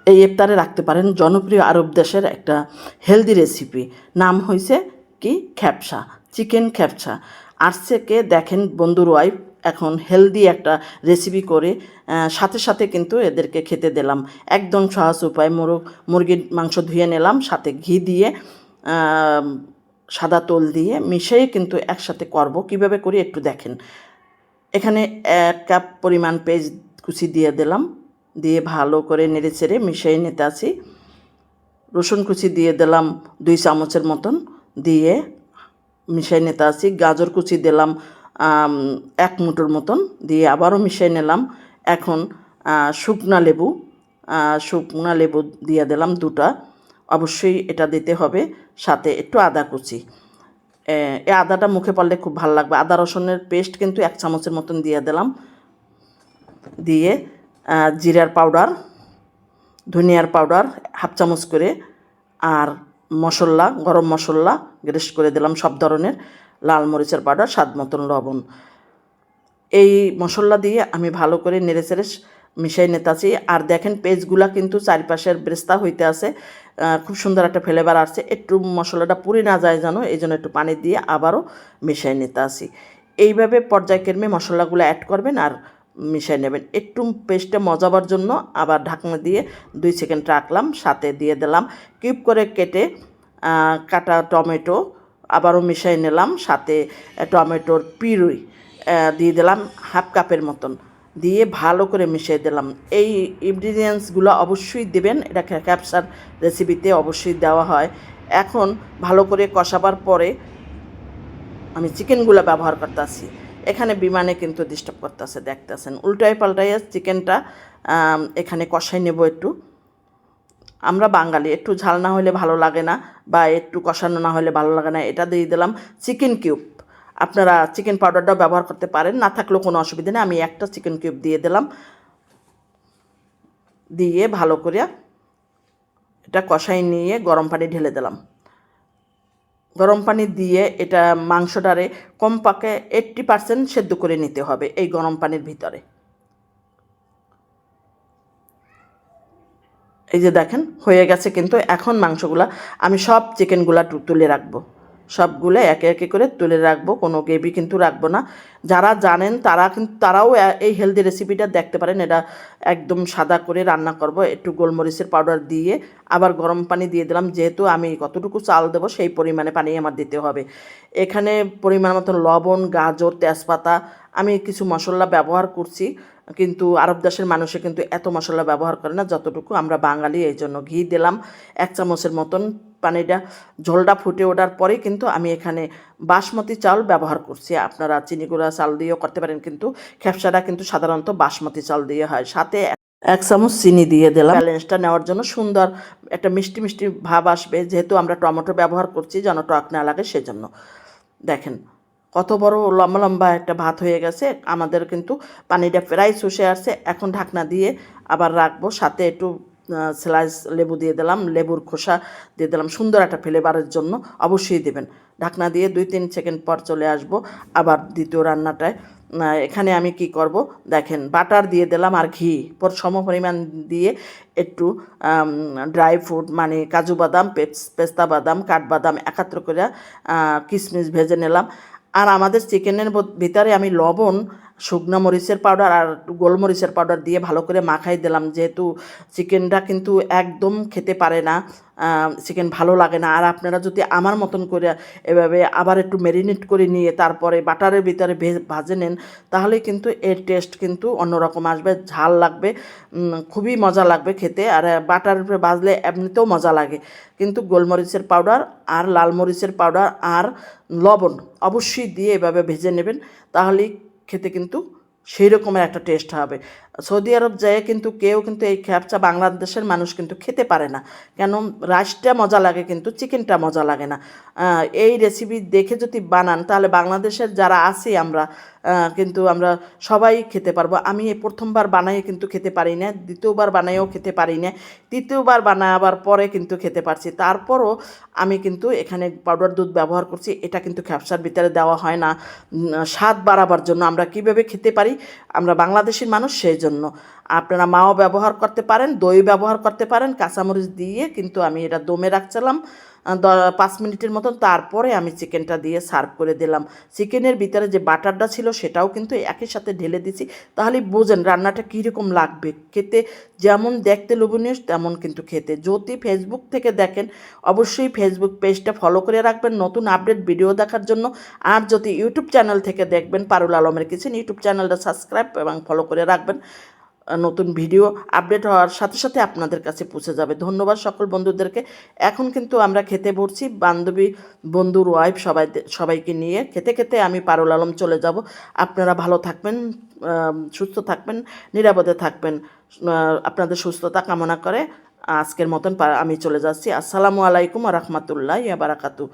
এই ইফতারে রাখতে পারেন জনপ্রিয় আরব দেশের একটা হেলদি রেসিপি। নাম হয়েছে কি, খ্যাপসা, চিকেন খ্যাপসা। আসছে কে দেখেন বন্ধুর ওয়াইফ এখন হেলদি একটা রেসিপি করে সাথে সাথে কিন্তু এদেরকে খেতে দিলাম। একদম সহজ উপায়। মুরগির মাংস ধুয়ে নিলাম, সাথে ঘি দিয়ে সাদা তেল দিয়ে মিশিয়ে কিন্তু একসাথে করব। কিভাবে করি একটু দেখেন। এখানে 1 কাপ পরিমাণ পেঁয়াজ কুচি দিয়ে দিলাম, দিয়ে ভালো করে নেড়ে চেড়ে মিশিয়ে নিতে আছি। রসুন কুচি দিয়ে দিলাম 2 চামচের মতন, দিয়ে মিশিয়ে নিতে আছি। গাজর কুচি দিলাম 1 মুঠোর মতন, দিয়ে আবারও মিশিয়ে নিলাম। এখন শুকনা লেবু দিয়ে দিলাম 2টা, অবশ্যই এটা দিতে হবে। সাথে একটু আদা কুচি, এই আদাটা মুখে পড়লে খুব ভালো লাগবে। আদা রসুনের পেস্ট কিন্তু 1 চামচের মতন দিয়ে দিলাম, দিয়ে জিরার পাউডার, ধনিয়ার পাউডার 1/2 চামচ করে, আর মশলা, গরম মশলা গ্রেট করে দিলাম সব ধরনের, লাল মরিচের পাউডার, স্বাদ মতন লবণ। এই মশলা দিয়ে আমি ভালো করে নেড়ে চেড়ে মিশিয়ে নিতেছি। আর দেখেন পেঁয়াজগুলা কিন্তু চারপাশের ব্রেস্তা হইতে আছে, খুব সুন্দর একটা ফ্লেভার আসছে। একটু মশলাটা পুড়ে না যায় যেন, এই জন্য একটু পানি দিয়ে আবারও মিশিয়ে নিতে আসি। এইভাবে পর্যায়ক্রমে মশলাগুলো অ্যাড করবেন আর মিশিয়ে নেবেন। একটু পেস্টটা মজাবার জন্য আবার ঢাকনা দিয়ে 2 সেকেন্ড রাখলাম। সাথে দিয়ে দিলাম কিউব করে কেটে কাটা টমেটো, আবারও মিশিয়ে নিলাম। সাথে টমেটোর পিউরি দিয়ে দিলাম 1/2 কাপের মতন, দিয়ে ভালো করে মিশিয়ে দিলাম। এই ইনগ্রিডিয়েন্টসগুলো অবশ্যই দেবেন, এটা ক্যাপসার রেসিপিতে অবশ্যই দেওয়া হয়। এখন ভালো করে কষাবার পরে আমি চিকেনগুলো ব্যবহার করতেছি। এখানে বিমানে কিন্তু ডিস্টার্ব করতেছে, দেখতেছেন উল্টায় পাল্টায় চিকেনটা এখানে কষাই নেব একটু। আমরা বাঙালি, একটু ঝাল না হলে ভালো লাগে না, বা একটু কষানো না হলে ভালো লাগে না। এটা দিয়ে দিলাম চিকেন কিউব। আপনারা চিকেন পাউডারটাও ব্যবহার করতে পারেন, না থাকলেও কোনো অসুবিধা নেই। আমি একটা চিকেন কিউব দিয়ে দিলাম, দিয়ে ভালো করে এটা কষাই নিয়ে গরম পানি ঢেলে দিলাম। গরম পানি দিয়ে এটা মাংসটারে কমপক্ষে 80% সেদ্ধ করে নিতে হবে এই গরম পানির ভিতরে। এই যে দেখেন হয়ে গেছে কিন্তু। এখন মাংসগুলা আমি সব চিকেনগুলা তুলে রাখবো, সবগুলো একে একে করে তুলে রাখবো, কোনো গ্রেভি কিন্তু রাখবো না। যারা জানেন তারাও এই হেলদি রেসিপিটা দেখতে পারেন। এটা একদম সাদা করে রান্না করব, একটু গোলমরিচের পাউডার দিয়ে আবার গরম পানি দিয়ে দিলাম। যেহেতু আমি কতটুকু চাল দেবো সেই পরিমাণে পানি আমার দিতে হবে। এখানে পরিমাণ মতো লবণ, গাজর, তেজপাতা, আমি কিছু মশলা ব্যবহার করছি, কিন্তু আরব দেশের মানুষে কিন্তু এত মশলা ব্যবহার করে না যতটুকু আমরা বাঙালি। এই জন্য ঘি দিলাম 1 চামচের মতন। পানিটা ঝোলটা ফুটে ওঠার পরে কিন্তু আমি এখানে বাসমতি চাল ব্যবহার করছি। আপনারা চিনি গুঁড়া চাল দিয়েও করতে পারেন, কিন্তু খ্যাপসাটা কিন্তু সাধারণত বাসমতি চাল দিয়ে হয়। সাথে 1 চামচ চিনি দিয়ে দিলাম, ব্যালেন্সটা নেওয়ার জন্য। সুন্দর একটা মিষ্টি মিষ্টি ভাব আসবে, যেহেতু আমরা টমেটো ব্যবহার করছি যেন টক না লাগে সেজন্য। দেখেন কত বড় লম্বা লম্বা একটা ভাত হয়ে গেছে আমাদের, কিন্তু পানিটা প্রায় শুষে আসছে। এখন ঢাকনা দিয়ে আবার রাখবো। সাথে একটু স্লাইস লেবু দিয়ে দিলাম, লেবুর খোসা দিয়ে দিলাম, সুন্দর একটা ফ্লেভারের জন্য অবশ্যই দেবেন। ঢাকনা দিয়ে 2-3 সেকেন্ড পর চলে আসব আবার দ্বিতীয় রান্নাটায়। এখানে আমি কি করব দেখেন, বাটার দিয়ে দিলাম আর ঘি সম পরিমাণ দিয়ে একটু ড্রাই ফ্রুট মানে কাজু বাদাম, পেস্তা বাদাম, কাঠবাদাম একাত্র করে কিশমিশ ভেজে নিলাম। আর আমাদের চিকেনের ভিতরে আমি লবণ, শুকনো মরিচের পাউডার আর গোলমরিচের পাউডার দিয়ে ভালো করে মাখাই দিলাম, যেহেতু চিকেনটা কিন্তু একদম খেতে পারে না, চিকেন ভালো লাগে না। আর আপনারা যদি আমার মতন করে এভাবে আবার একটু ম্যারিনেট করে নিয়ে তারপরে বাটারের ভিতরে ভাজে নেন, তাহলে কিন্তু এর টেস্ট কিন্তু অন্যরকম আসবে, ঝাল লাগবে, খুবই মজা লাগবে খেতে। আর বাটারের উপরে ভাজলে এমনিতেও মজা লাগে। কিন্তু গোলমরিচের পাউডার আর লাল মরিচের পাউডার আর লবণ অবশ্যই দিয়ে এভাবে ভেজে নেবেন, তাহলেই খেতে কিন্তু সেই রকমের একটা টেস্ট হবে। সৌদি আরব যায় কিন্তু কেউ কিন্তু এই খ্যাপসা বাংলাদেশের মানুষ কিন্তু খেতে পারে না, কেন রাইসটা মজা লাগে কিন্তু চিকেনটা মজা লাগে না। এই রেসিপি দেখে যদি বানান তাহলে বাংলাদেশের যারা আছি আমরা কিন্তু আমরা সবাই খেতে পারবো। আমি এই প্রথমবার বানাই কিন্তু খেতে পারি না, দ্বিতীয়বার বানাইও খেতে পারি না, তৃতীয়বার বানাবার পরে কিন্তু খেতে পারছি। তারপরও আমি কিন্তু এখানে পাউডার দুধ ব্যবহার করছি। এটা কিন্তু খ্যাপসার ভিতরে দেওয়া হয় না, স্বাদ বাড়াবার জন্য। আমরা কিভাবে খেতে পারি আমরা বাংলাদেশের মানুষ সেই জন্য। জন্য। আপনারা মাও ব্যবহার করতে পারেন, দই ব্যবহার করতে পারেন, কাঁচামরিচ দিয়ে কিন্তু আমি এটা দমে রাখছিলাম 5 মিনিটের মতন। তারপরে আমি চিকেনটা দিয়ে সার্ভ করে দিলাম। চিকেনের ভিতরে যে বাটারটা ছিল সেটাও কিন্তু একই সাথে ঢেলে দিছি। তাহলে বোঝেন রান্নাটা কীরকম লাগবে খেতে, যেমন দেখতে লোভনীয় তেমন কিন্তু খেতে। যদি ফেসবুক থেকে দেখেন অবশ্যই ফেসবুক পেজটা ফলো করে রাখবেন নতুন আপডেট ভিডিও দেখার জন্য। আর যদি ইউটিউব চ্যানেল থেকে দেখবেন পারুল আলমের কিচেন, ইউটিউব চ্যানেলটা সাবস্ক্রাইব এবং ফলো করে রাখবেন। নতুন ভিডিও আপডেট হওয়ার সাথে সাথে আপনাদের কাছে পৌঁছে যাবে। ধন্যবাদ সকল বন্ধুদেরকে। এখন কিন্তু আমরা খেতে বসছি, বান্ধবী, বন্ধুর ওয়াইফ সবাইকে নিয়ে খেতে খেতে আমি পারুল আলম চলে যাব। আপনারা ভালো থাকবেন, সুস্থ থাকবেন, নিরাপদে থাকবেন। আপনাদের সুস্থতা কামনা করে আজকের মতন আমি চলে যাচ্ছি। আসসালামু আলাইকুম ওয়া রাহমাতুল্লাহি ওয়া বারাকাতুহু।